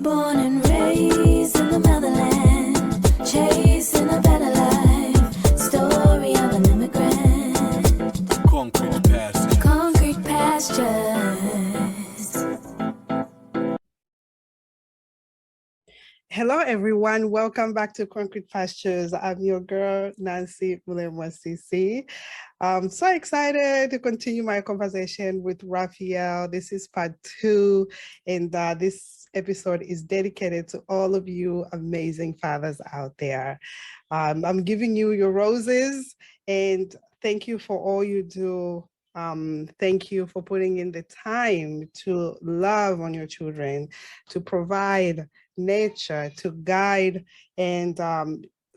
Born and raised in the motherland, chasing a better life. Story of an immigrant. Concrete pastures. Concrete pastures. Hello, everyone. Welcome back to Concrete Pastures. I'm your girl, Nancy William-Wasisi. I'm so excited to continue my conversation with Raphael. This is part 2, and this episode is dedicated to all of you amazing fathers out there. I'm giving you your roses, and thank you for all you do. Thank you for putting in the time to love on your children, to provide nature, to guide, and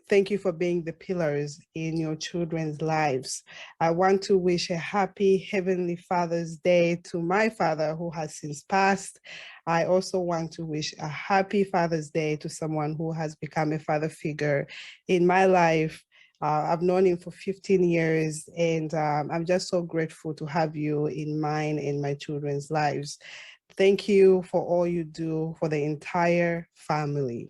thank you for being the pillars in your children's lives. I want to wish a happy Heavenly Father's Day to my father who has since passed. I also want to wish a happy Father's Day to someone who has become a father figure in my life. I've known him for 15 years, and I'm just so grateful to have you in mine and my children's lives. Thank you for all you do for the entire family.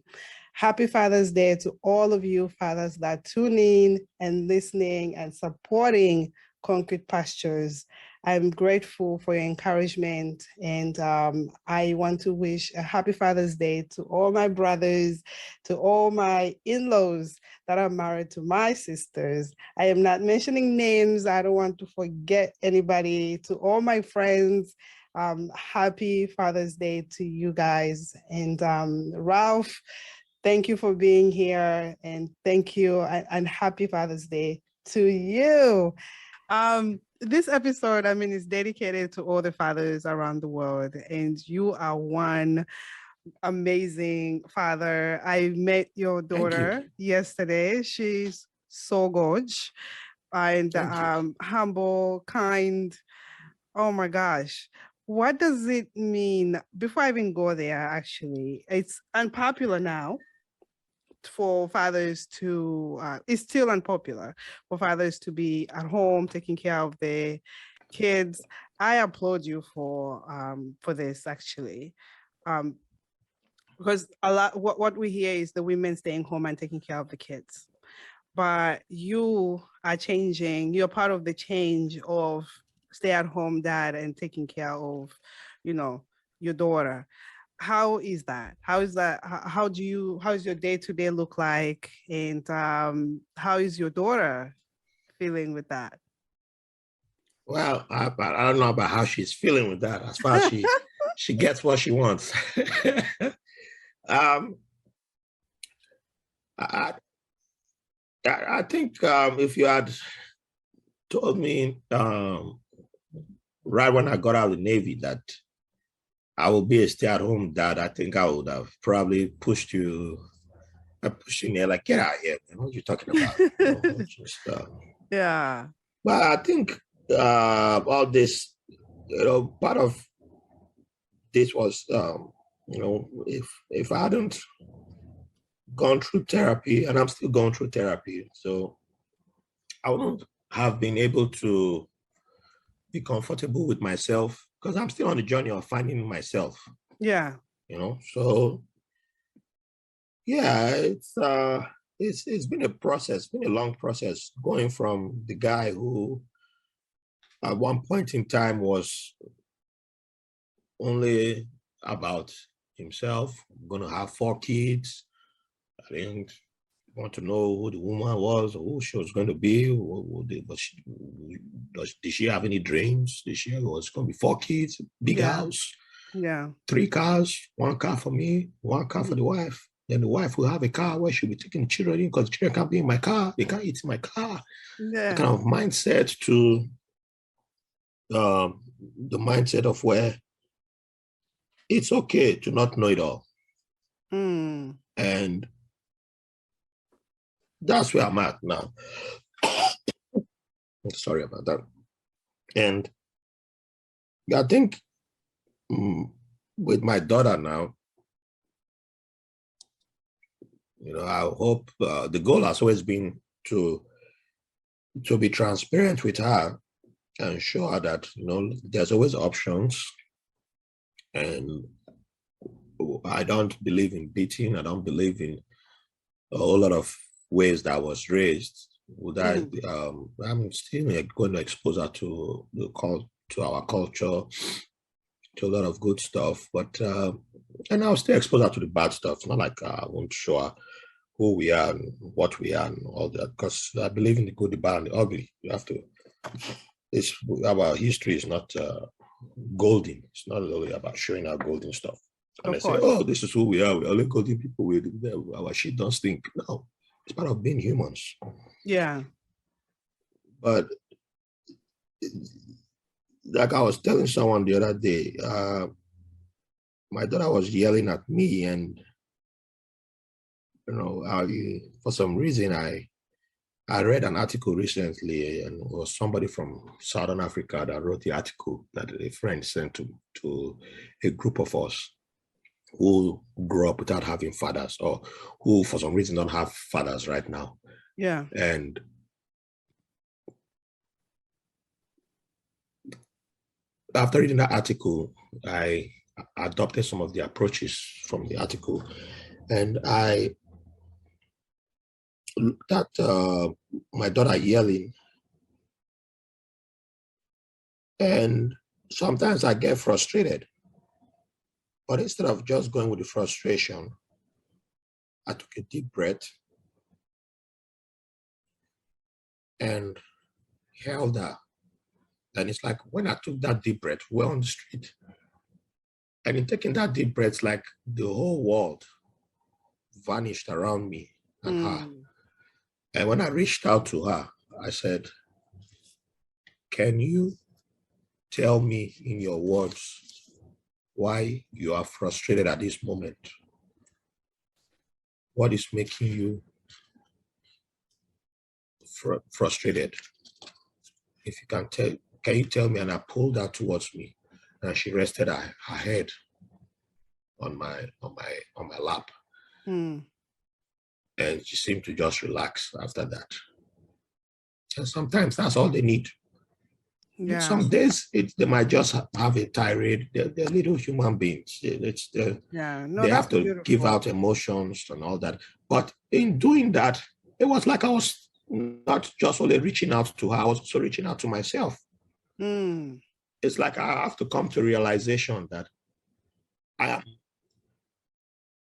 Happy Father's Day to all of you fathers that tune in and listening and supporting Concrete Pastures. I'm grateful for your encouragement, and I want to wish a happy Father's Day to all my brothers, to all my in-laws that are married to my sisters. I am not mentioning names. I don't want to forget anybody. To all my friends, happy Father's Day to you guys. And Ralph, thank you for being here, and thank you, and happy Father's Day to you. This episode, is dedicated to all the fathers around the world, and you are one amazing father. I met your daughter yesterday. She's so gorgeous and humble, kind. Oh my gosh. What does it mean? Before I even go there, actually, it's unpopular now for fathers to, it's still unpopular for fathers to be at home taking care of their kids. I applaud you for this, actually. Because a lot, what we hear is the women staying home and taking care of the kids. But you are changing, you're part of the change of stay-at-home dad and taking care of, your daughter. How is that? How is your day-to-day look like? And how is your daughter feeling with that? Well, I don't know about how she's feeling with that. As far as she gets what she wants. I think if you had told me right when I got out of the Navy that I will be a stay-at-home dad, I think I would have probably pushed you. I pushed you in there like, get out of here, man. What are you talking about? Yeah. Well, I think all this, part of this was, if I hadn't gone through therapy, and I'm still going through therapy, so I wouldn't have been able to be comfortable with myself because I'm still on the journey of finding myself. Yeah. So yeah, it's been a process, been a long process going from the guy who at one point in time was only about himself. I'm going to have 4 kids. I didn't want to know who the woman was, or who she was going to be. Did she have any dreams? Was going to be 4 kids, big house, 3 cars, 1 car for me, 1 car for the wife. Then the wife will have a car where she'll be taking the children in because the children can't be in my car. They can't eat in my car. Yeah. The kind of mindset to the mindset of where it's okay to not know it all. And that's where I'm at now. Sorry about that. And I think with my daughter now, I hope the goal has always been to be transparent with her and show her that, there's always options. And I don't believe in beating. I don't believe in a whole lot of ways that I was raised. Would I? I'm still going to expose her to to our culture, to a lot of good stuff, but and I'll still expose her to the bad stuff. It's not like I won't show her who we are and what we are and all that, because I believe in the good, the bad, and the ugly. You have to. It's our history is not golden. It's not only about showing our golden stuff. And Of I say, course. oh, this is who we are. We're only golden people. Our shit don't stink. No, it's part of being humans. Yeah. But like I was telling someone the other day, my daughter was yelling at me, and for some reason I read an article recently, and it was somebody from Southern Africa that wrote the article that a friend sent to a group of us who grew up without having fathers, or who for some reason don't have fathers right now. Yeah. And after reading that article, I adopted some of the approaches from the article, and I looked at my daughter yelling, and sometimes I get frustrated. But instead of just going with the frustration, I took a deep breath and held her. And it's like when I took that deep breath, we're on the street. And in taking that deep breath, like the whole world vanished around me and her. And when I reached out to her, I said, can you tell me in your words why you are frustrated at this moment? What is making you frustrated? If you can you tell me? And I pulled her towards me, and she rested her head on my lap. And she seemed to just relax after that. And sometimes that's all they need. Yeah. Some days they might just have a tirade. They're little human beings. They have to beautiful. give out emotions and all that. But in doing that, it was like I was not just only reaching out to her, I was also reaching out to myself. It's like I have to come to realization that I am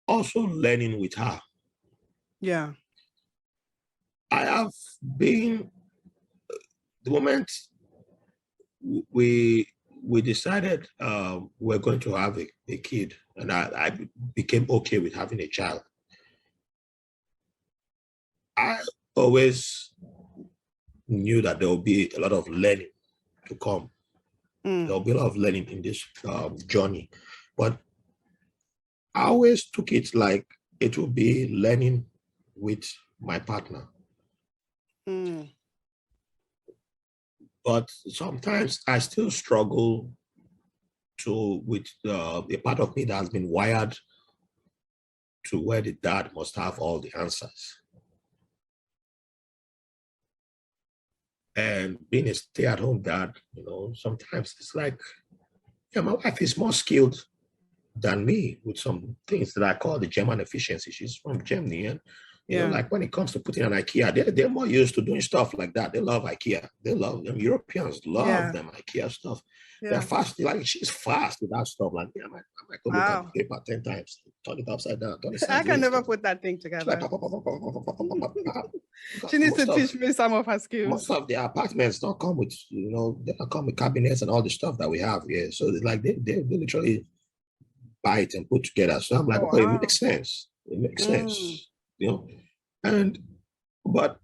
also learning with her. Yeah. I have been, the moment we decided we're going to have a kid, and I became okay with having a child, I always knew that there will be a lot of learning to come. There will be a lot of learning in this journey. But I always took it like it will be learning with my partner. But sometimes I still struggle with a part of me that has been wired to where the dad must have all the answers. And being a stay-at-home dad, sometimes it's like, yeah, my wife is more skilled than me with some things that I call the German efficiency. She's from Germany, and like when it comes to putting an IKEA, they're more used to doing stuff like that. They love IKEA. They love them. Europeans love them IKEA stuff. They're fast. Like she's fast with that stuff. Like, I might go look at the paper 10 times, turn it upside down, turn it sideways. I can never put that thing together. She needs to teach me some of her skills. Most of the apartments don't come with, they don't come with cabinets and all the stuff that we have here. So like they literally buy it and put together. So I'm like, it makes sense. It makes sense. But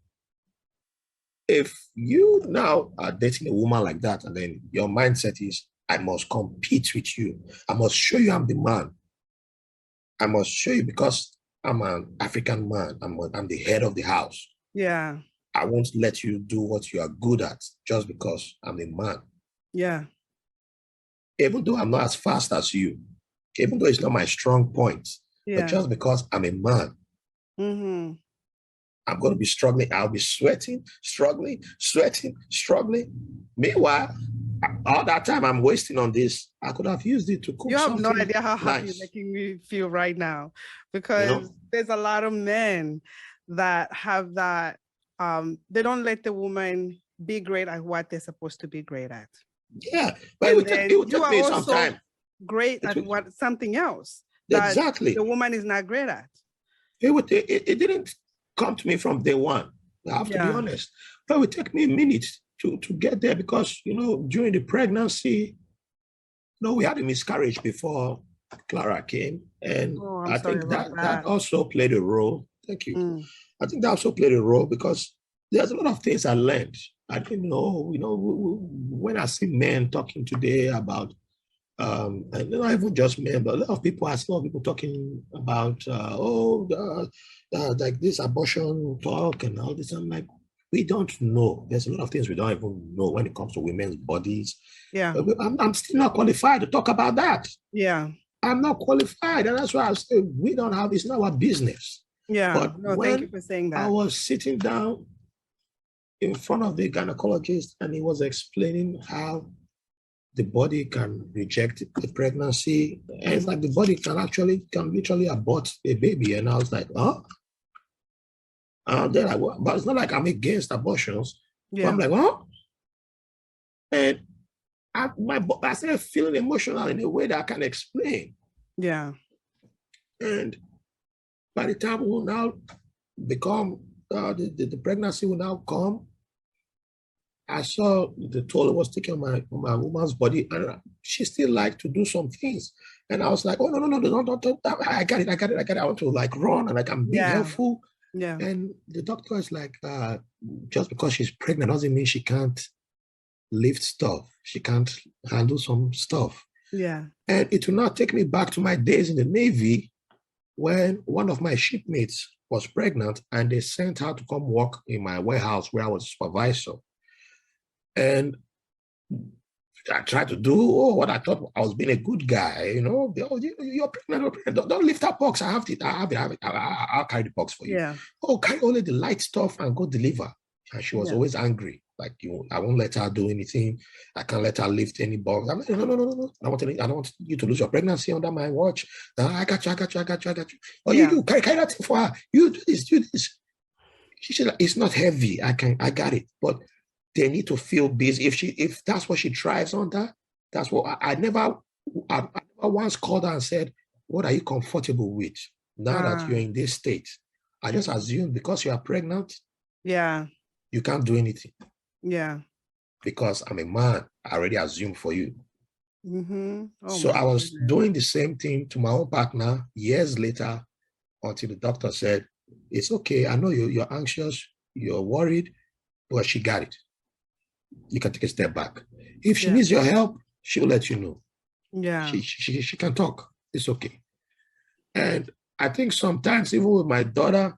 if you now are dating a woman like that, and then your mindset is, I must compete with you. I must show you I'm the man. I must show you because I'm an African man. I'm the head of the house. Yeah. I won't let you do what you are good at just because I'm a man. Yeah. Even though I'm not as fast as you, even though it's not my strong point, but just because I'm a man, I'm going to be struggling. I'll be sweating, struggling. Meanwhile, all that time I'm wasting on this, I could have used it to cook You have no something idea how happy you're nice. making me feel right now, because You know? there's a lot of men that have that. They don't let the woman be great at what they're supposed to be great at. Yeah, but And it then would you take are me some also time. great It at would, what something else that exactly. the woman is not great at. It didn't come to me from day one. I have to be Yeah. honest. But it would take me a minute to get there because, during the pregnancy, we had a miscarriage before Clara came. And Oh, I'm I sorry think about that that. also played a role. Thank you. Mm. I think that also played a role because there's a lot of things I learned. I didn't know, when I see men talking today about, and not even just men, but a lot of people, I saw people talking about, like this abortion talk and all this. I'm like, we don't know. There's a lot of things we don't even know when it comes to women's bodies. Yeah. I'm still not qualified to talk about that. Yeah. I'm not qualified. And that's why I say we don't have, it's not our business. Yeah. But No, thank you for saying I that. was sitting down in front of the gynecologist and he was explaining how the body can reject the pregnancy. And it's like the body can literally abort a baby. And I was like, huh? Then but it's not like I'm against abortions. But I'm Yeah. like, huh? And I started feeling emotional in a way that I can explain. Yeah. And by the time we will now become, the pregnancy will now come, I saw the toll it was taking on my woman's body, and she still liked to do some things. And I was like, oh, no, don't, I got it. I want to like run and I can be helpful. Yeah. And the doctor is like, just because she's pregnant doesn't mean she can't lift stuff. She can't handle some stuff. Yeah. And it will not take me back to my days in the Navy when one of my shipmates was pregnant and they sent her to come work in my warehouse where I was a supervisor. And I tried to do what I thought I was being a good guy, you're pregnant, don't lift that box. I have it. I'll carry the box for you. Yeah. Oh, carry only the light stuff and go deliver. And she was always angry. Like, I won't let her do anything. I can't let her lift any box. I'm like, no. I don't want you to lose your pregnancy under my watch. I got you. Oh, you carry that thing for her. You do this. She said, it's not heavy. I got it. But they need to feel busy. If that's what she thrives on, that's what I never once called her and said, what are you comfortable with now that you're in this state? I just assumed because you are pregnant, you can't do anything. Yeah. Because I'm a man, I already assumed for you. Mm-hmm. So I was doing the same thing to my own partner years later until the doctor said, it's okay. I know you're anxious, you're worried, but she got it. You can take a step back. If she needs your help, she'll let you know. Yeah. She can talk. It's okay. And I think sometimes, even with my daughter,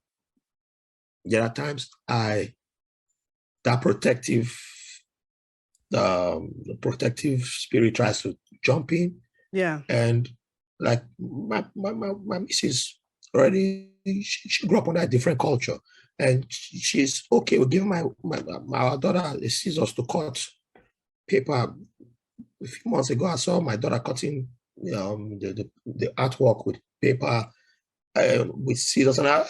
there are times that protective spirit tries to jump in. Yeah. And like my missus already, she grew up under a different culture. And she's okay with giving my daughter a scissors to cut paper. A few months ago, I saw my daughter cutting the artwork with paper with scissors, and I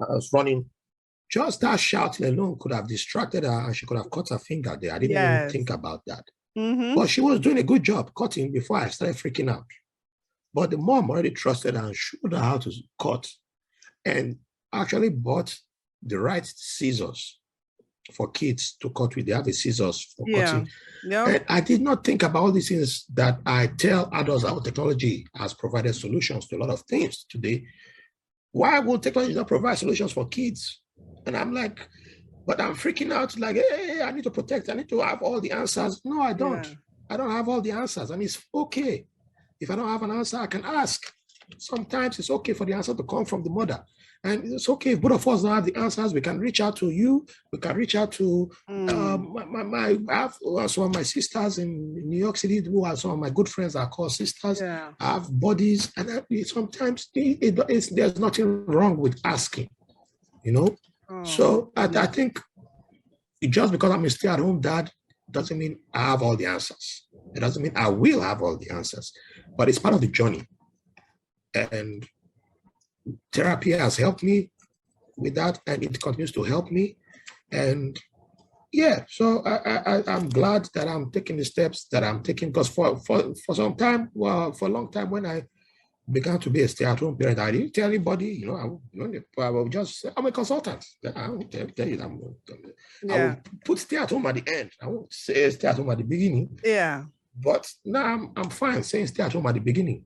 was running. Just that shouting alone could have distracted her, and she could have cut her finger there. I didn't even think about that. Mm-hmm. But she was doing a good job cutting before I started freaking out. But the mom already trusted her and showed her how to cut, and actually bought the right scissors for kids to cut with. They have the scissors for cutting. Yeah. And I did not think about all these things that I tell adults how technology has provided solutions to a lot of things today. Why would technology not provide solutions for kids? And I'm like, but I'm freaking out like, hey, I need to protect. I need to have all the answers. No, I don't. Yeah. I don't have all the answers. And it's okay. If I don't have an answer, I can ask. Sometimes it's okay for the answer to come from the mother. And it's okay if both of us don't have the answers. We can reach out to you. We can reach out to I have some of my sisters in New York City who are some of my good friends are called sisters. Yeah. I have buddies, and sometimes there's nothing wrong with asking, So I think just because I'm a stay-at-home dad doesn't mean I have all the answers. It doesn't mean I will have all the answers, but it's part of the journey. And therapy has helped me with that, and it continues to help me. And yeah, so I'm glad that I'm taking the steps that I'm taking, because for some time, well, for a long time, when I began to be a stay-at-home parent, I didn't tell anybody, I will just say, I'm a consultant. I won't tell you that. I will put stay-at-home at the end. I won't say stay-at-home at the beginning. Yeah. But now I'm fine saying stay-at-home at the beginning.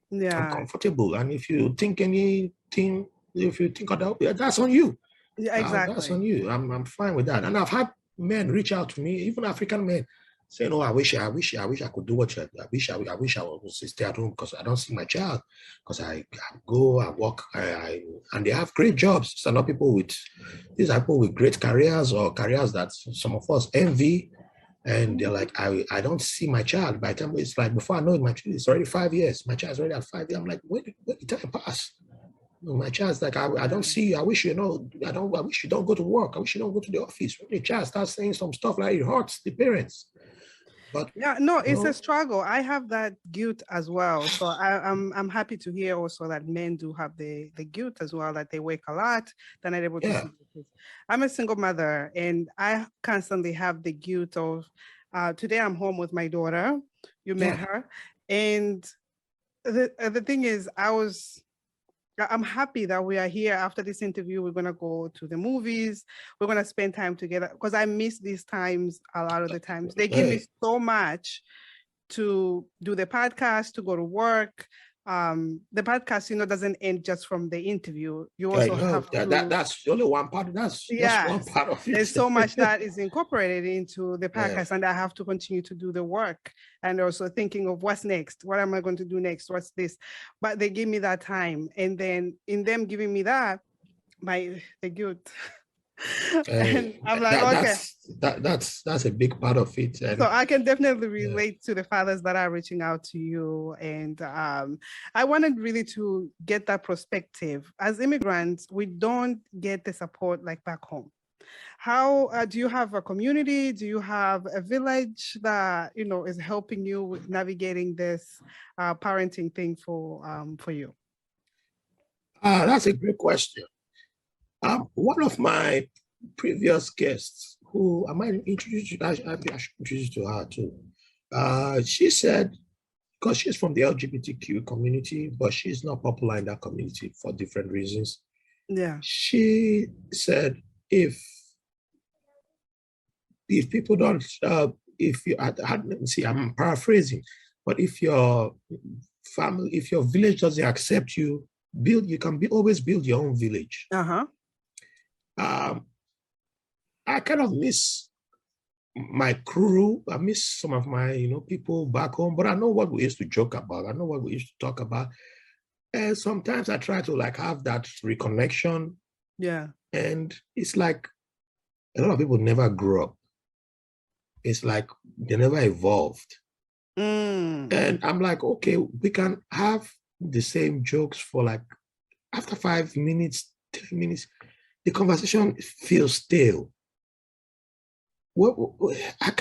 Yeah. I'm comfortable. And if you think anything, if you think of that, yeah, that's on you. Yeah, exactly. That's on you. I'm fine with that. And I've had men reach out to me, even African men, saying, "Oh, I wish I could do what I wish I was stay at home because I don't see my child, because I go, I work, and they have great jobs. These are not people these are people with great careers, or careers that some of us envy, and they're like, I don't see my child. By the time it's like, before I know it, my child is already 5 years. My child's already at 5 years. I'm like, where did time pass? My child's like, I don't see you. I wish I wish you don't go to work. I wish you don't go to the office. When the child starts saying some stuff like, it hurts the parents. But yeah, no, it's a struggle. I have that guilt as well. So I'm happy to hear also that men do have the guilt as well, that they work a lot, they're not able to see the kids. I'm a single mother, and I constantly have the guilt of today I'm home with my daughter. You met her. And the thing is, I'm happy that we are here. After this interview, we're going to go to the movies. We're going to spend time together, because I miss these times a lot of the times. They give me so much to do the podcast, to go to work. The podcast, doesn't end just from the interview. You also have to... That's only one part. That's one part of it. There's so much that is incorporated into the podcast, and I have to continue to do the work, and also thinking of what's next. What am I going to do next? What's this? But they give me that time, and then in them giving me that, the guilt. And I'm like, okay. That's a big part of it. And so I can definitely relate to the fathers that are reaching out to you. And I wanted really to get that perspective. As immigrants, we don't get the support like back home. How do you have a community? Do you have a village that is helping you with navigating this parenting thing for you? That's a great question. One of my previous guests, who I might introduce you, I should introduce you to her too. She said, because she's from the LGBTQ community, but she's not popular in that community for different reasons. Yeah. She said, if people don't, if you, let me see, I'm paraphrasing, but if your family, if your village doesn't accept you, you can always build your own village. I kind of miss my crew. I miss some of my, people back home, but I know what we used to joke about. I know what we used to talk about. And sometimes I try to have that reconnection. Yeah. And it's like a lot of people never grew up. It's like they never evolved. And I'm like, okay, we can have the same jokes for after 5 minutes, 10 minutes, the conversation feels stale. I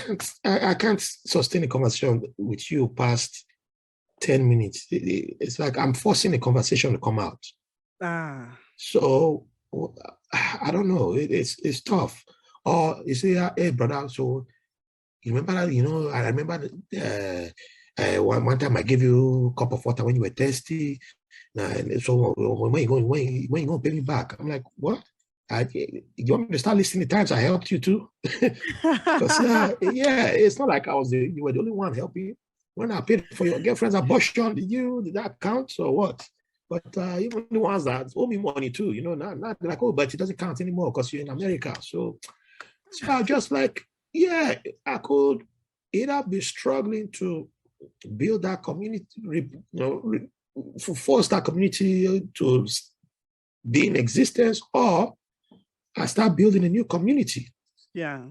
can't sustain a conversation with you past 10 minutes. It's like I'm forcing a conversation to come out. So I don't know. It's tough. Or you say, hey brother, so you remember that, I remember one time I gave you a cup of water when you were thirsty. So when you going to pay me back? I'm like, what? You want me to start listing the times I helped you too? Because it's not like you were the only one helping. When I paid for your girlfriend's abortion, did that count or what? But even the ones that owe me money too, not like, oh, but it doesn't count anymore because you're in America. So I was just like, I could either be struggling to build that community, to force that community to be in existence, or I start building a new community, a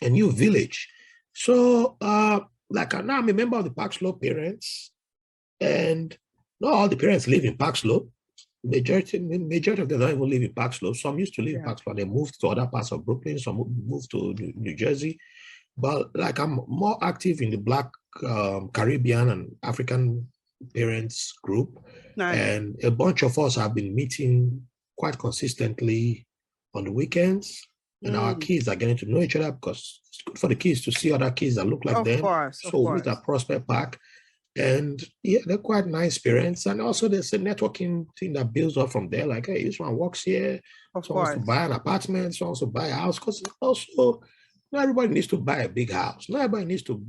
new village. So, now I'm a member of the Park Slope parents, and not all the parents live in Park Slope. Majority of them don't even live in Park Slope. Some used to live in Park Slope. They moved to other parts of Brooklyn. Some moved to New Jersey. but like I'm more active in the Black Caribbean and African parents group. Nice. And a bunch of us have been meeting quite consistently on the weekends. And our kids are getting to know each other because it's good for the kids to see other kids that look like them. Of So we meet course. at Prospect Park. And yeah, they're quite nice parents. And also there's a networking thing that builds up from there. Like, hey, this one works here. Of Someone wants to course. buy an apartment. Someone wants to buy a house. Because also, not everybody needs to buy a big house. Not everybody needs to,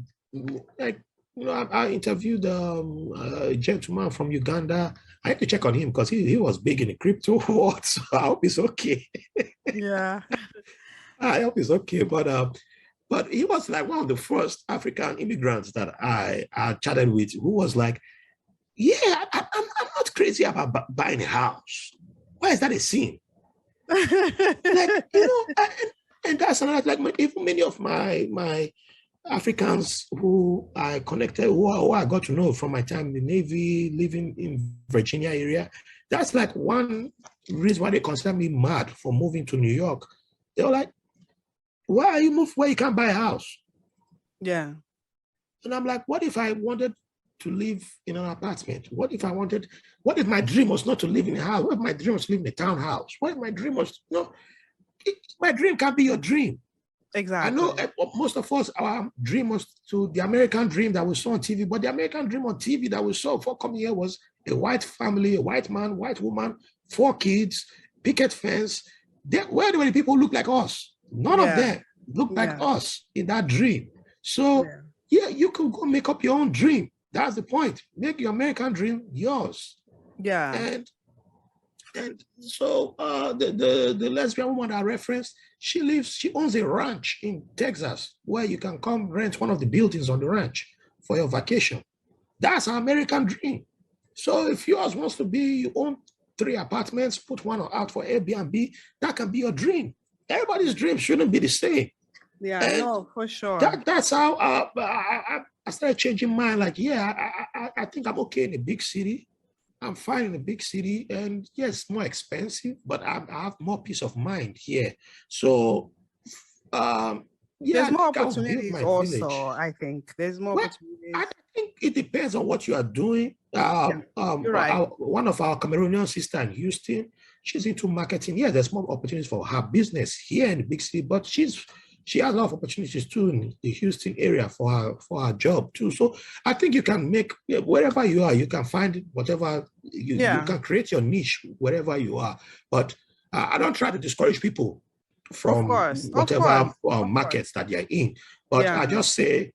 like, you know, I interviewed a gentleman from Uganda. I had to check on him because he was big in the crypto world. So I hope he's okay. Yeah. I hope he's okay. But he was like one of the first African immigrants that I chatted with who was like, yeah, I'm not crazy about buying a house. Why is that a sin? Like, you know, and that's another, like, even many of my Africans who I connected, who I got to know from my time in the Navy, living in Virginia area, that's like one reason why they consider me mad for moving to New York. They were like, why are you moved where you can't buy a house? Yeah. And I'm like, what if I wanted to live in an apartment? What if my dream was not to live in a house? What if my dream was to live in a townhouse? What if my dream was, my dream can't be your dream. Exactly. I know most of us, our dream was to the American dream that we saw on TV, but the American dream on TV that we saw before coming here was a white family, a white man, white woman, 4 kids, picket fence. Where do the people who look like us? None of them look like us in that dream. So yeah, you can go make up your own dream. That's the point. Make your American dream yours. Yeah. And so the lesbian woman I referenced, she owns a ranch in Texas where you can come rent one of the buildings on the ranch for your vacation. That's an American dream. So if yours wants to be, you own 3 apartments, put one out for Airbnb, that can be your dream. Everybody's dream shouldn't be the same. Yeah, And no, for sure. That's how I started changing mine. Like, yeah, I think I'm okay in a big city. I'm fine in a big city, and yes, more expensive, but I have more peace of mind here. So, yeah, there's more opportunities also. village. I think there's more opportunities. I think it depends on what you are doing. You're right. One of our Cameroonian sisters in Houston, she's into marketing. Yeah, there's more opportunities for her business here in the big city, but she has a lot of opportunities too in the Houston area for her job too. So I think you can make, wherever you are, you can find whatever, you can create your niche wherever you are. But I don't try to discourage people from whatever markets that you're in. But I just say,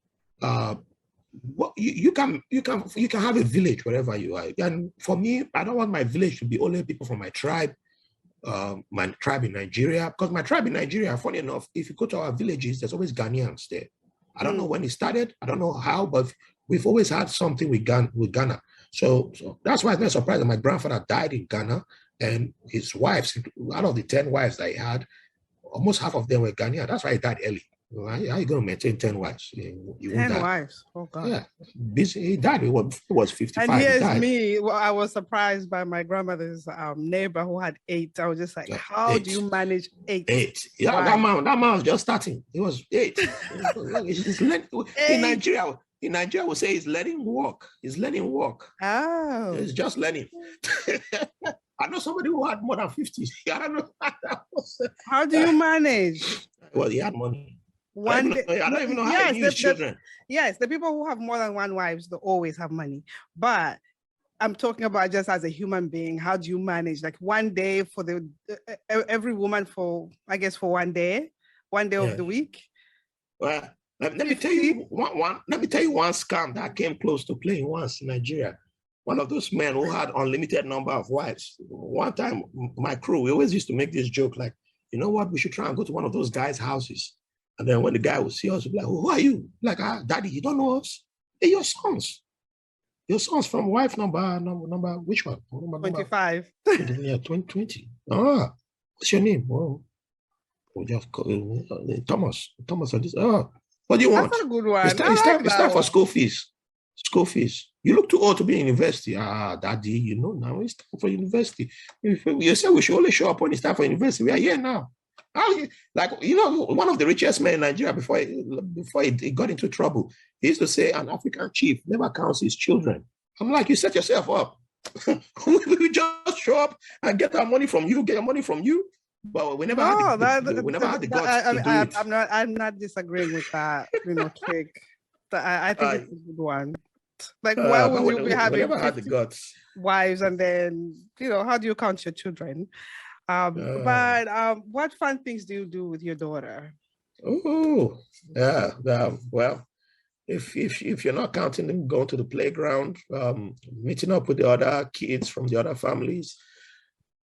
you can have a village wherever you are. And for me, I don't want my village to be only people from my tribe in Nigeria, because my tribe in Nigeria, funny enough, if you go to our villages, there's always Ghanaians there. I don't know when it started, I don't know how, but we've always had something with Ghana. So that's why it's not surprising that my grandfather died in Ghana, and his wives, out of the 10 wives that he had, almost half of them were Ghanaian. That's why he died early. How are you going to maintain 10 wives? 10 wives? Oh, God. Yeah. He died. He was 55. And here's me. Well, I was surprised by my grandmother's neighbor who had 8. I was just like, how do you manage 8? 8. Yeah, that man was just starting. He was 8. In Nigeria, we say he's learning walk. He's learning walk. Oh. He's just learning. I know somebody who had more than 50. I don't know. How do you manage? Well, he had money. I don't even know how to use children. Yes, the people who have more than one wives, they always have money. But I'm talking about just as a human being, how do you manage? Like one day for every woman for one day of the week? Well, let me tell you one scam that came close to playing once in Nigeria. One of those men who had unlimited number of wives. One time, my crew, we always used to make this joke like, you know what, we should try and go to one of those guys' houses. And then when the guy would see us, he'd be like, who are you? Like, Daddy, you don't know us? Hey, your sons. Your sons from wife number, which one? 25. Yeah, 20. What's your name? Oh, we just call Thomas. Thomas, what do you want? That's a good one. It's time for school fees. School fees. You look too old to be in university. Daddy, now it's time for university. You said we should only show up when it's time for university. We are here now. Like, one of the richest men in Nigeria before he got into trouble, he used to say an African chief never counts his children. I'm like, you set yourself up. We just show up and get our money from you, get your money from you. But we never had the guts to do it. I'm not disagreeing with that, trick. I think it's a good one. Like, why would you be having never had the guts. wives and then, how do you count your children? But what fun things do you do with your daughter? Oh, yeah. Well, if you're not counting them going to the playground, meeting up with the other kids from the other families,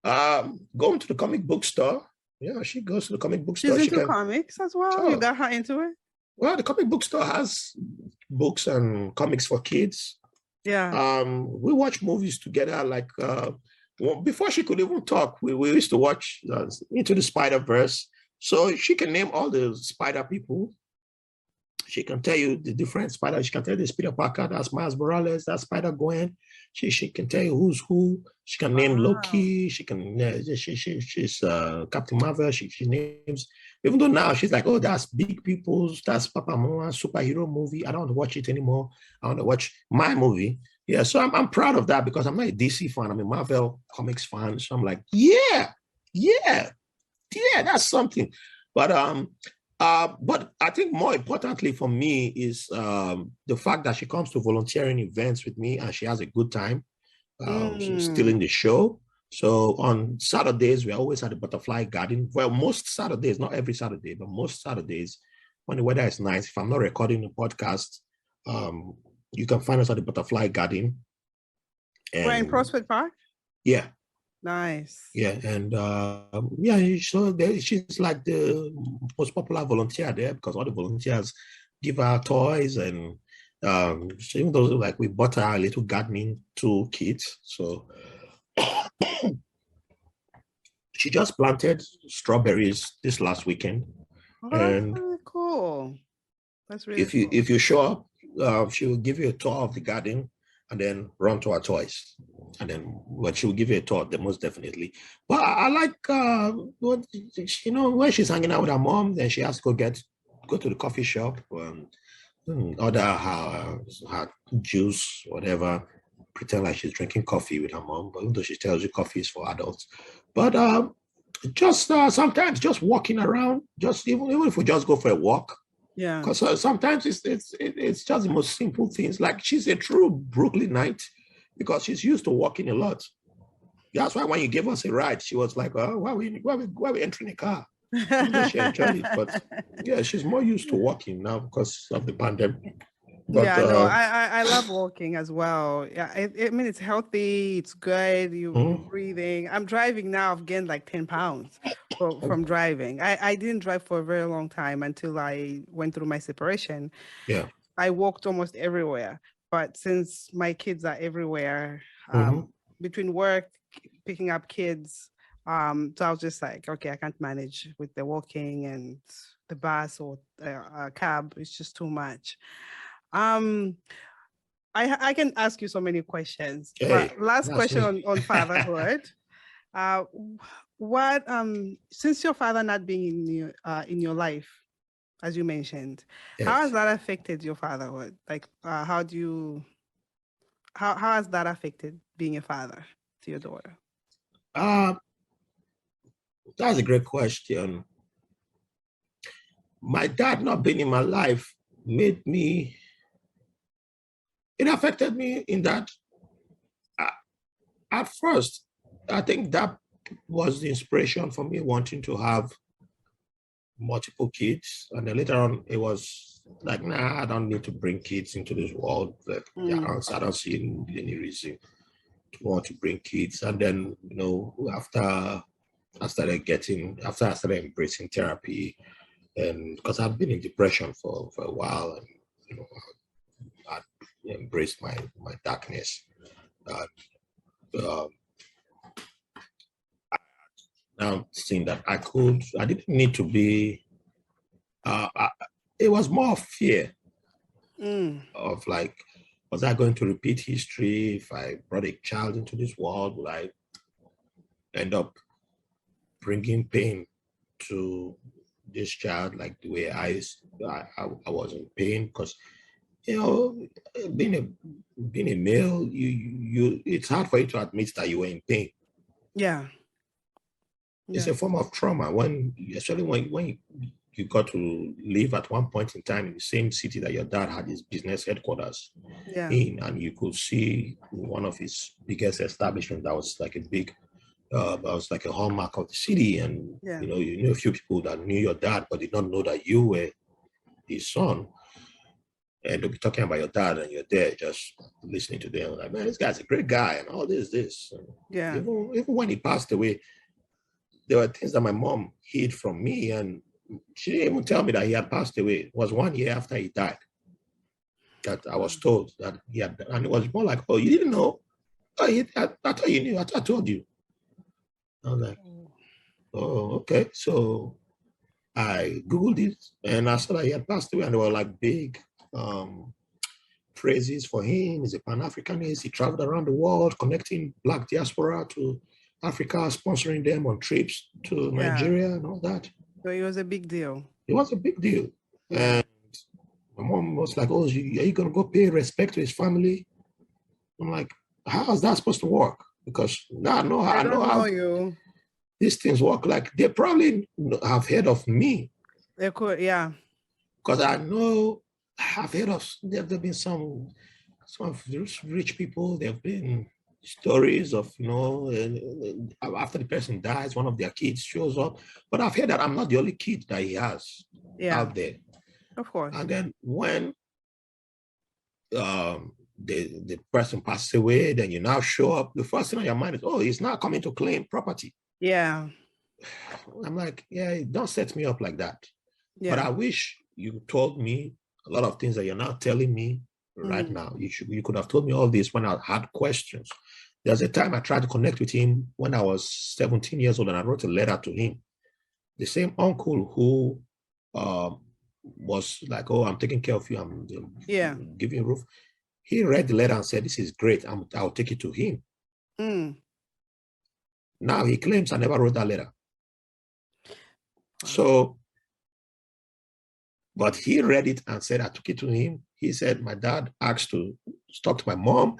going to the comic book store. Yeah, she goes to the comic book store. She's into comics as well. Oh. You got her into it? Well, the comic book store has books and comics for kids. Yeah. We watch movies together. Like before she could even talk, we used to watch Into the Spider-Verse. So she can name all the spider people. She can tell you the different spiders. She can tell you there's Peter Parker, that's Miles Morales, that's Spider-Gwen. She can tell you who's who. She can name Loki. She can she's Captain Marvel. She names, even though now she's like, oh, that's big people's, that's Papa Mama superhero movie. I don't want to watch it anymore. I want to watch my movie. Yeah, so I'm proud of that because I'm not a DC fan. I'm a Marvel Comics fan. So I'm like, yeah, that's something. But I think more importantly for me is the fact that she comes to volunteering events with me and she has a good time. She's still in the show. So on Saturdays, we're always at the Butterfly Garden. Well, most Saturdays, not every Saturday, but most Saturdays, when the weather is nice, if I'm not recording a podcast, you can find us at the Butterfly Garden. We're in Prospect Park? Yeah. Nice. Yeah, and so she's like the most popular volunteer there because all the volunteers give her toys, and so even though like we bought her a little gardening toolkit, so she just planted strawberries this last weekend. Oh, that's really cool. That's really cool. If you show up, she will give you a tour of the garden and then run to her toys. And then she will give you a tour, most definitely. But I like when she's hanging out with her mom, then she has to go to the coffee shop and order her juice, whatever, pretend like she's drinking coffee with her mom, but even though she tells you coffee is for adults. But just sometimes just walking around, just even if we just go for a walk. Yeah. Because sometimes it's just the most simple things. Like she's a true Brooklynite because she's used to walking a lot. That's why when you gave us a ride, she was like, "Oh, why are we entering a car?" She enjoyed it, but yeah, she's more used to walking now because of the pandemic. But, I love walking as well. Yeah, I mean it's healthy, it's good. You're breathing. I'm driving now. I've gained like 10 pounds from driving. I didn't drive for a very long time until I went through my separation. Yeah, I walked almost everywhere. But since my kids are everywhere, between work, picking up kids, so I was just like, okay, I can't manage with the walking and the bus or a cab. It's just too much. I can ask you so many questions. But last question on fatherhood. What since your father not being in your life, as you mentioned, how has that affected your fatherhood? Like, how has that affected being a father to your daughter? That's a great question. My dad not being in my life it affected me in that at first, I think that was the inspiration for me wanting to have multiple kids. And then later on, it was like, nah, I don't need to bring kids into this world. Like, I don't see any reason to want to bring kids. And then, after I started embracing therapy, and because I've been in depression for a while, and I embraced my darkness. Now seeing that I didn't need to be. It was more fear of like, was I going to repeat history? If I brought a child into this world, would I end up bringing pain to this child like the way I was in pain, because being a male, you it's hard for you to admit that you were in pain. Yeah. It's a form of trauma especially when you got to live at one point in time in the same city that your dad had his business headquarters in, and you could see one of his biggest establishments that was like a big that was like a hallmark of the city, and you knew a few people that knew your dad but did not know that you were his son, and they'll be talking about your dad and you're there just listening to them like, man, this guy's a great guy and all this. Even when he passed away, there were things that my mom hid from me, and she didn't even tell me that he had passed away. It was 1 year after he died that I was told that he had, and it was more like, oh, you didn't know? Oh, I thought you knew. I told you. I was like, oh, okay. So I Googled it and I saw that he had passed away, and there were like big praises for him. He's a Pan-Africanist. He traveled around the world connecting Black diaspora to Africa, sponsoring them on trips to Nigeria and all that. So it was a big deal. It was a big deal. And my mom was like, oh, are you going to go pay respect to his family? I'm like, how is that supposed to work? Because I know how these things work. Like, they probably have heard of me. They could, yeah. Because I know I've heard of, there have been some of those rich people, there have been stories of, after the person dies, one of their kids shows up. But I've heard that I'm not the only kid that he has out there. Of course. And then when the person passes away, then you now show up, the first thing on your mind is, oh, he's not coming to claim property. Yeah. I'm like, yeah, don't set me up like that. Yeah. But I wish you told me a lot of things that you're now telling me right now. You could have told me all this when I had questions. There's a time I tried to connect with him when I was 17 years old, and I wrote a letter to him. The same uncle who was like, oh, I'm taking care of you, I'm giving you a roof. He read the letter and said, this is great, I'll take it to him. Now he claims I never wrote that letter. So, but he read it and said, I took it to him. He said, my dad asked to talk to my mom.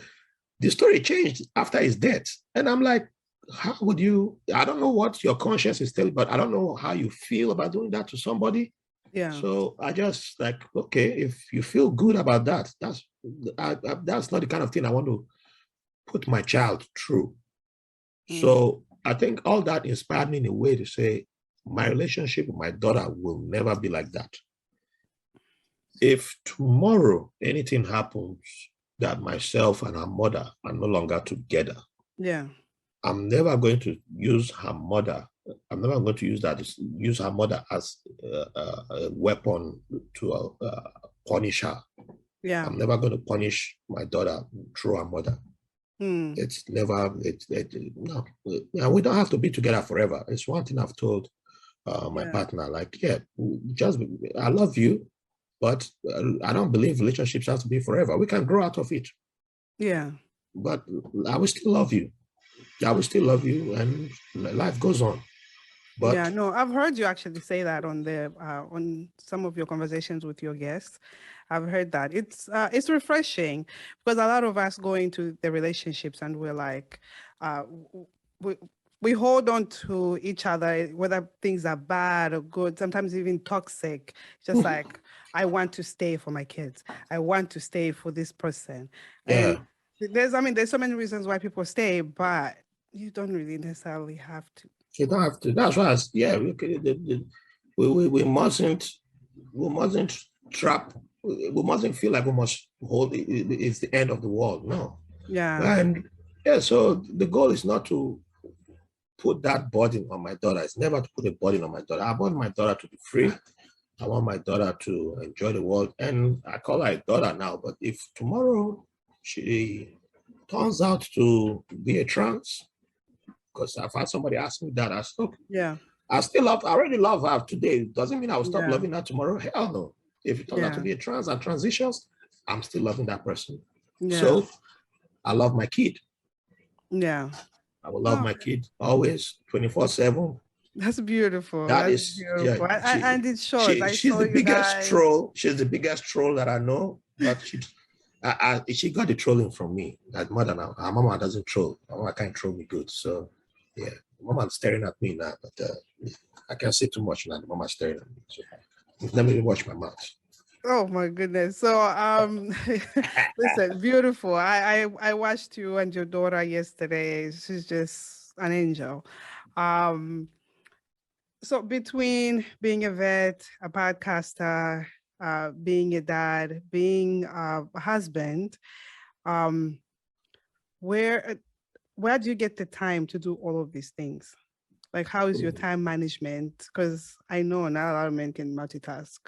The story changed after his death. And I'm like, how would you, I don't know what your conscience is telling, but I don't know how you feel about doing that to somebody. Yeah. So I just like, okay, if you feel good about that, that's not the kind of thing I want to put my child through. So I think all that inspired me in a way to say, my relationship with my daughter will never be like that. If tomorrow anything happens that myself and her mother are no longer together, I'm never going to use her mother. I'm never going to use her mother as a weapon to punish her. Yeah. I'm never going to punish my daughter through her mother. It's never, no. We don't have to be together forever. It's one thing I've told my partner, like, I love you, but I don't believe relationships have to be forever. We can grow out of it. Yeah. But I will still love you. I will still love you, and life goes on. But yeah, no, I've heard you actually say that on some of your conversations with your guests. I've heard that. It's refreshing, because a lot of us go into the relationships and we're like, we hold on to each other, whether things are bad or good, sometimes even toxic. Just like, I want to stay for my kids. I want to stay for this person. Yeah. And there's so many reasons why people stay, but you don't really necessarily have to. You don't have to. That's why, we mustn't trap. We mustn't feel like we must hold it. It's the end of the world. No. Yeah. And so the goal is not to put that burden on my daughter. It's never to put a burden on my daughter. I want my daughter to be free. I want my daughter to enjoy the world. And I call her a daughter now, but if tomorrow she turns out to be a trans, because I've had somebody ask me that, I said, okay, I already love her today. Doesn't mean I will stop loving her tomorrow. Hell no. If it turns out to be a trans and transitions, I'm still loving that person. Yeah. So I love my kid. Yeah. I will love my kid always, 24/7. That's beautiful. That That's is, yeah, beautiful. And it shows. I she's saw the you biggest guys. troll. She's the biggest troll that I know, but she got the trolling from me. That more than her mama doesn't troll. Her mama can't troll me good. So yeah, mama's staring at me now, but I can't say too much now. The mama's staring at me. So let me watch my mouth. Oh my goodness. So listen, beautiful. I watched you and your daughter yesterday. She's just an angel. Um so between being a vet, a podcaster, being a dad, being a husband, um where where do you get the time to do all of these things? Like, how is your time management? Because I know not a lot of men can multitask.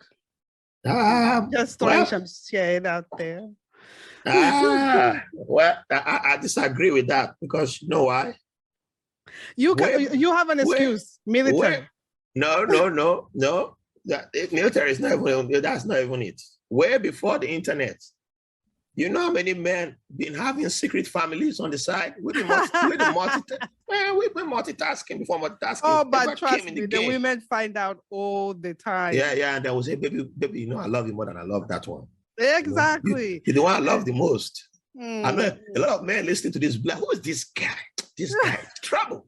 Just stories I'm sharing out there. Well, I disagree with that because you know why? You have an excuse, military. No. The military is not even, that's not even it. Way before the internet. You know how many men been having secret families on the side? We've been multitasking before multitasking. Oh, but trust me, the women find out all the time. Yeah, and they will say, baby, you know, I love you more than I love that one. Exactly. You know, you're the one I love the most. I know a lot of men listening to this, like, who is this guy? This guy, trouble.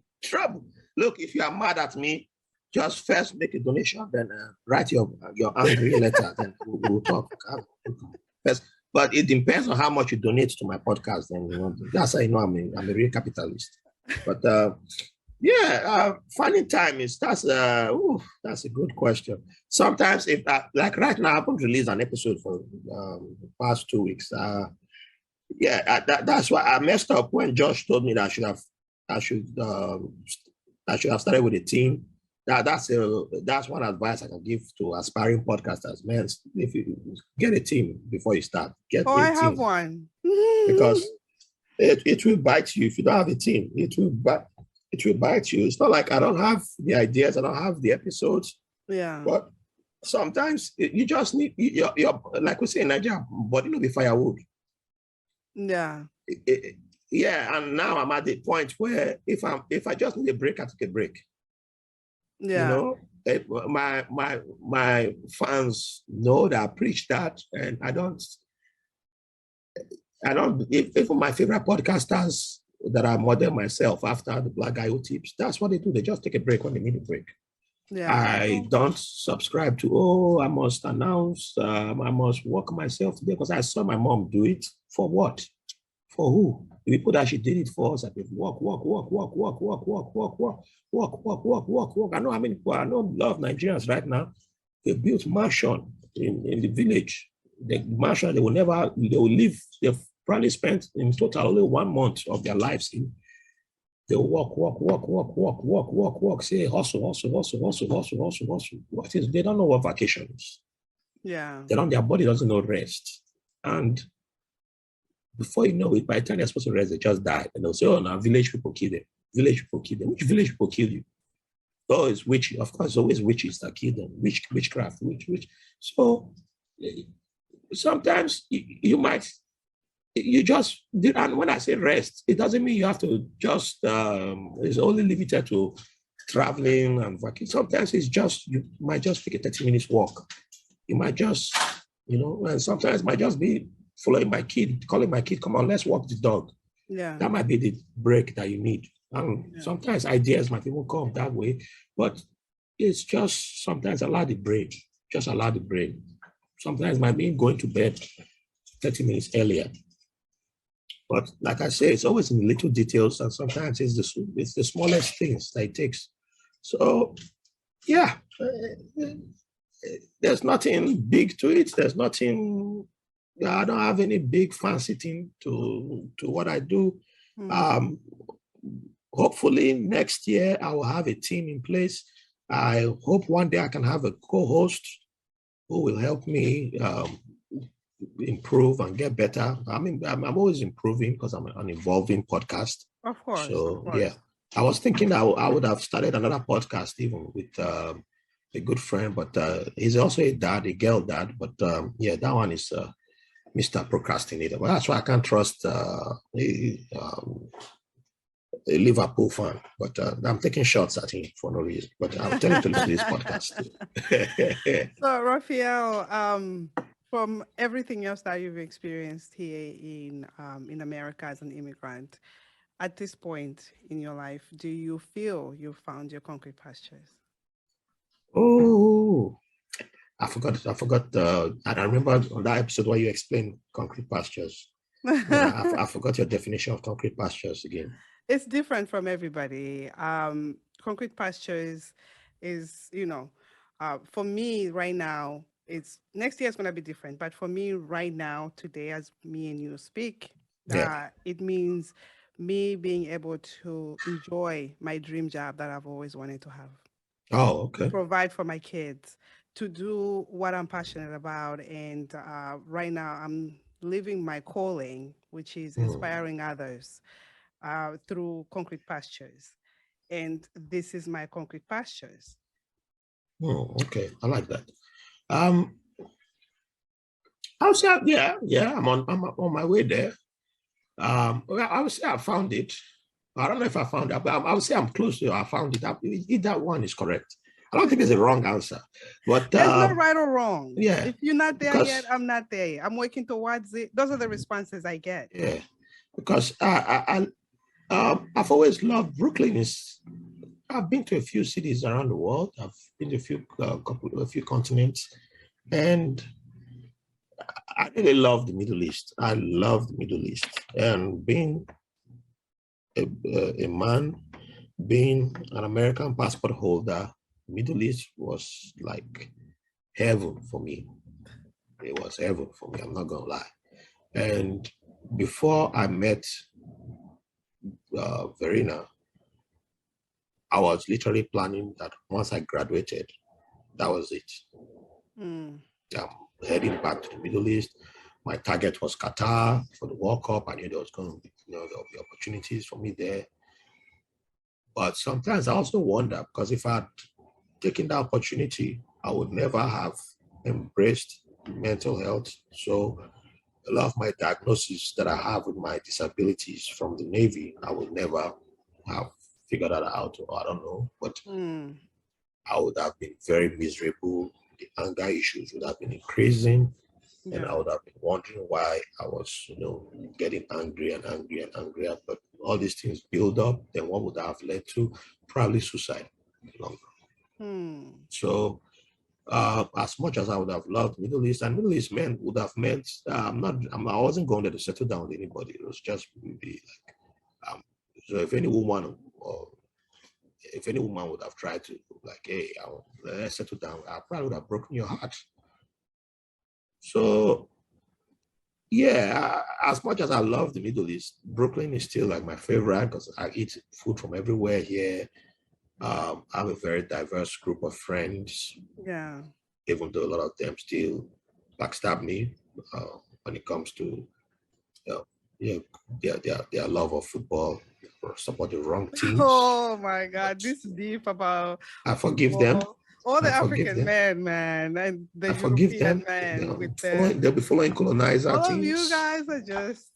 Look, if you are mad at me, just first make a donation, then write your angry letter, then we'll talk. First, but it depends on how much you donate to my podcast. Then you know that's how you know I'm a real capitalist. But finding time that's a good question. Sometimes if like right now I haven't released an episode for the past 2 weeks. That's why I messed up when Josh told me that I should have started with a team. That's one advice I can give to aspiring podcasters. Man, if you get a team before you start, I have one. Because it will bite you if you don't have a team. It will bite you. It's not like I don't have the ideas, I don't have the episodes. Yeah. But sometimes you just need your like we say in Nigeria, body no be firewood. Yeah. And now I'm at the point where if I just need a break, I take a break. Yeah. You know, my fans know that I preach that, and I don't. If my favorite podcasters that I model myself after the Black Guy Who Tips, that's what they do. They just take a break when they need a break. Yeah. I don't subscribe to, I must announce, I must work myself today because I saw my mom do it. For what? For who? The people that she did it for us, I mean, walk. I know how many people, I know a lot of Nigerians right now, they built mansion in the village. The mansion, they will live, they've probably spent in total only 1 month of their lives in. They walk, say hustle. What is, they don't know what vacation is. Yeah. Their body doesn't know rest. And before you know it, by the time they're supposed to rest, they just die. And they'll say, oh, now village people kill them. Which village people kill you? Oh, it's witches. Of course, it's always witches that kill them. Witchcraft, witch. So sometimes you just, and when I say rest, it doesn't mean you have to just, it's only limited to traveling and vacation. Sometimes it's just, you might just take a 30 minutes walk. You might just, and sometimes it might just be following my kid, calling my kid, come on, let's walk the dog. Yeah. That might be the break that you need. And sometimes ideas might even come that way, but it's just sometimes allow the brain. Sometimes it might mean going to bed 30 minutes earlier. But like I say, it's always in the little details, and sometimes it's the smallest things that it takes. So, yeah, there's nothing big to it. There's nothing. I don't have any big fancy thing to what I do. Mm-hmm. Hopefully next year I will have a team in place. I hope one day I can have a co-host who will help me improve and get better. I mean, I'm always improving because I'm an evolving podcast. Of course. So, yeah, I was thinking I would have started another podcast even with a good friend, but he's also a girl dad. But that one is Mr. Procrastinator. But that's why I can't trust a Liverpool fan, but I'm taking shots at him for no reason. But I'll tell him to listen to this podcast too. So, Raphael, from everything else that you've experienced here in America as an immigrant, at this point in your life, do you feel you found your concrete pastures? Oh, I forgot. I remember on that episode where you explained concrete pastures. I forgot your definition of concrete pastures again. It's different from everybody. Concrete pastures is, for me right now, it's next year is going to be different. But for me right now, today, as me and you speak, Yeah. it means me being able to enjoy my dream job that I've always wanted to have, Oh, to okay. provide for my kids, to do what I'm passionate about. And right now, I'm living my calling, which is inspiring others through concrete pastures. And this is my concrete pastures. Okay, I like that. I would say, yeah, I'm on my way there. Well, I would say I found it. I don't know if I found it, but I would say I'm close to it. I found it. Either one is correct. I don't think there's a wrong answer, but There's no right or wrong. yeah, If you're not there because- yet, I'm not there yet. I'm working towards it. Those are the responses I get. yeah, because I've always loved Brooklyn. I've been to a few cities around the world. I've been to a few continents, and I really love the Middle East. I love the Middle East, and being a man, being an American passport holder, Middle East was like heaven for me. It was heaven for me. I'm not gonna lie. And before I met Verena, I was literally planning that once I graduated, that was it. I'm heading back to the Middle East. My target was Qatar for the World Cup. I knew there was going to be, there'll be opportunities for me there. But sometimes I also wonder, because if I'd taken that opportunity, I would never have embraced mental health. So a lot of my diagnoses that I have with my disabilities from the Navy, I would never have figured that out, or I don't know, but I would have been very miserable. The anger issues would have been increasing, and I would have been wondering why I was, getting angry and angry and angrier. But all these things build up, then what would have led to? Probably suicide in the long run. So as much as I would have loved Middle East, and Middle East men would have meant, I wasn't going there to settle down with anybody. It was just really like, so if any woman would have tried to, like, hey, let's settle down, I probably would have broken your heart. So yeah, as much as I love the Middle East, Brooklyn is still like my favorite because I eat food from everywhere here. I have a very diverse group of friends. Yeah. Even though a lot of them still backstab me when it comes to their love of football or support the wrong teams. Oh my God, this is deep about. I forgive them. All the I forgive African them. men, and the I forgive European them. men with They'll be following colonizer all teams. of you guys are just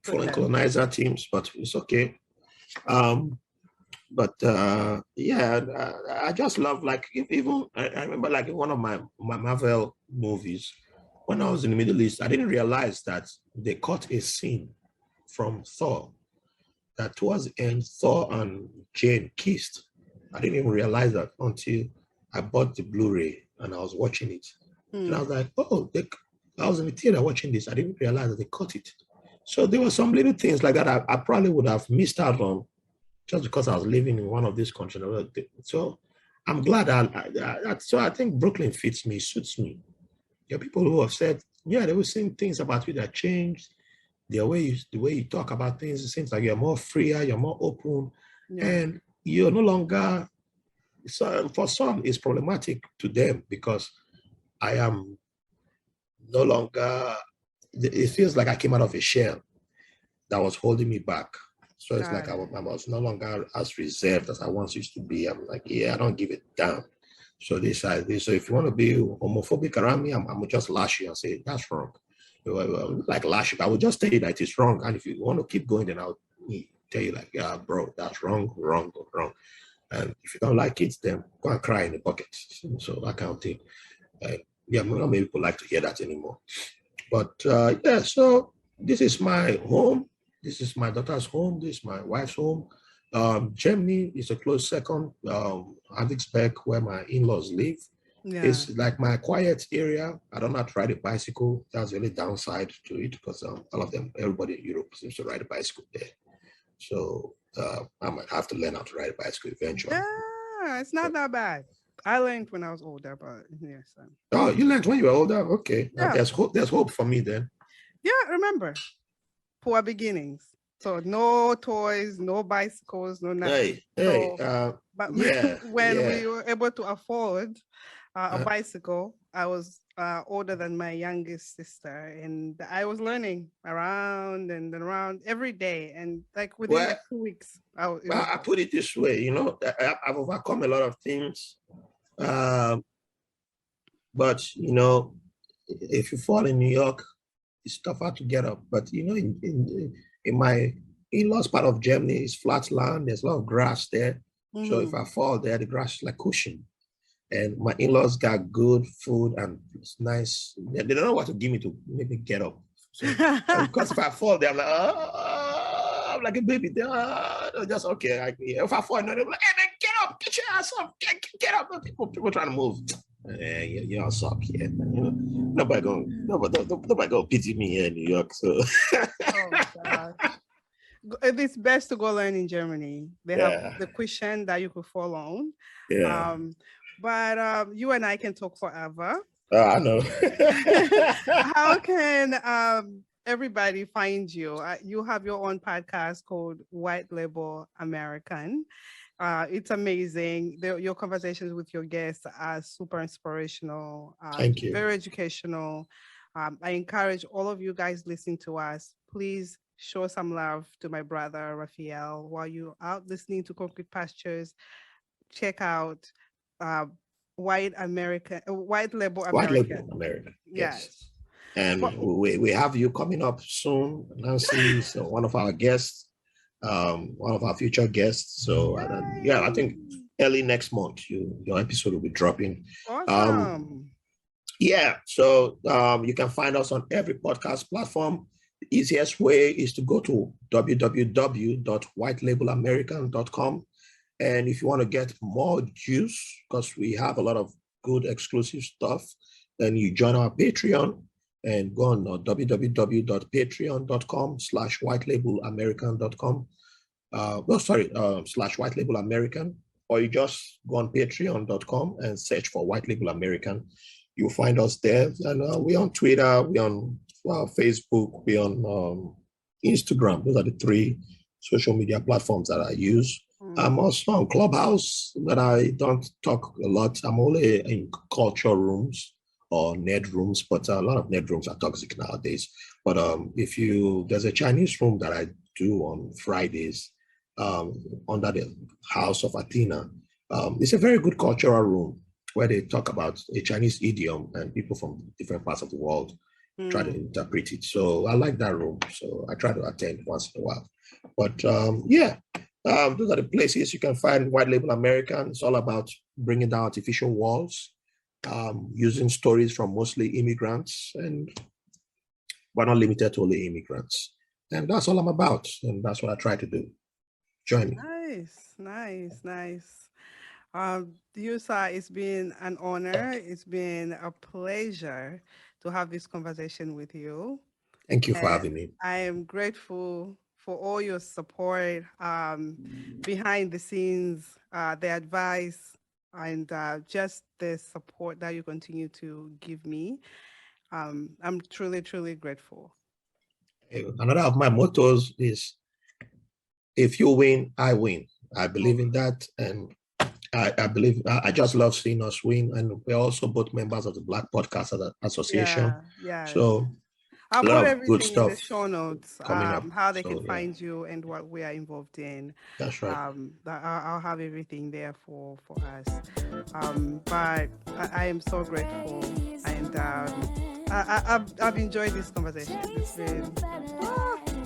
Following colonizer teams, but it's okay. But I just love, like, even I remember, like, in one of my Marvel movies, when I was in the Middle East, I didn't realize that they cut a scene from Thor, that towards the end, Thor and Jane kissed. I didn't even realize that until I bought the Blu-ray and I was watching it. And I was like, oh, I was in the theater watching this. I didn't realize that they cut it. So there were some little things like that I probably would have missed out on just because I was living in one of these countries. So I'm glad so I think Brooklyn fits me, suits me. There are people who have said, yeah, they were saying things about you that changed. The way you talk about things, it seems like you're more freer, you're more open, and you're no longer, so for some it's problematic to them because I am no longer, it feels like I came out of a shell that was holding me back. So it's like I was no longer as reserved as I once used to be. I'm like, yeah, I don't give it down. So they say, so if you want to be homophobic around me, I'm just lash you and say, that's wrong. Like lash you, I will just tell you that it's wrong. And if you want to keep going, then I'll tell you like, yeah, bro, that's wrong. And if you don't like it, then go and cry in the bucket. So that kind of thing. Yeah, not many people like to hear that anymore. But yeah, so this is my home. This is my daughter's home. This is my wife's home. Germany is a close second. Havixbeck, where my in-laws live, it's like my quiet area. I don't know how to ride a bicycle. That's the only downside to it because all of them, everybody in Europe seems to ride a bicycle there. So I might have to learn how to ride a bicycle eventually. Yeah, it's not that bad. I learned when I was older, but yes. Oh, you learned when you were older? Okay. Yeah. There's hope for me then. Yeah, remember, poor beginnings. So no toys, no bicycles, no nothing. But when we were able to afford a bicycle, I was older than my youngest sister, and I was learning around and around every day, and like within like 2 weeks. I put it this way, you know, I've overcome a lot of things, but you know, if you fall in New York, it's tougher to get up. But you know, in my in-laws part of Germany, it's flat land. There's a lot of grass there. So if I fall there, the grass is like cushion. And my in-laws got good food and it's nice. They don't know what to give me to make me get up. So, because if I fall there, I'm like, I'm like a baby. Just okay. If I fall, they're like, hey man, get up, get your ass up, get up. People trying to move. You all suck here. You know, nobody gonna pity me here in New York. So. Oh God. It's best to go learn in Germany. They have the cushion that you could fall on. Yeah. But you and I can talk forever. I know. How can everybody find you? You have your own podcast called White Label American. It's amazing. Your conversations with your guests are super inspirational. Thank you. Very educational. I encourage all of you guys listening to us, please show some love to my brother, Raphael. While you're out listening to Concrete Pastures, check out White Label American. Yes. And we have you coming up soon. Nancy is one of our guests, one of our future guests. So I think early next month, your episode will be dropping. Awesome. So you can find us on every podcast platform. The easiest way is to go to www.whitelabelamerican.com. And if you want to get more juice, because we have a lot of good exclusive stuff, then you join our Patreon and go on www.patreon.com/whitelabelamerican.com. /whitelabelamerican, or you just go on patreon.com and search for White Label American. You'll find us there. And we're on Twitter, we're on Facebook, we're on Instagram. Those are the 3 social media platforms that I use. I'm also on Clubhouse, but I don't talk a lot. I'm only in culture rooms or nerd rooms, but a lot of nerd rooms are toxic nowadays. But there's a Chinese room that I do on Fridays under the House of Athena. It's a very good cultural room where they talk about a Chinese idiom and people from different parts of the world try to interpret it. So I like that room. So I try to attend once in a while. But those are the places you can find White Label American. It's all about bringing down artificial walls, using stories from mostly immigrants, and we're not limited to only immigrants. And that's all I'm about. And that's what I try to do. Join me. Nice. Yusa, it's been an honor. It's been a pleasure to have this conversation with you. Thank you for having me. I am grateful for all your support behind the scenes, the advice, and just the support that you continue to give me. I'm truly, truly grateful. Another of my mottos is, if you win, I win. I believe in that. And I just love seeing us win. And we're also both members of the Black Podcast Association. Yeah. So I'll put everything in the show notes, how they can find you and what we are involved in. That's right. I'll have everything there for us. But I am so grateful, and I've enjoyed this conversation. It's been...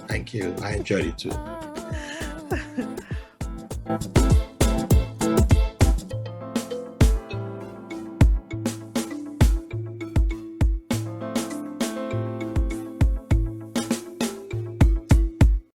Thank you. I enjoyed it too.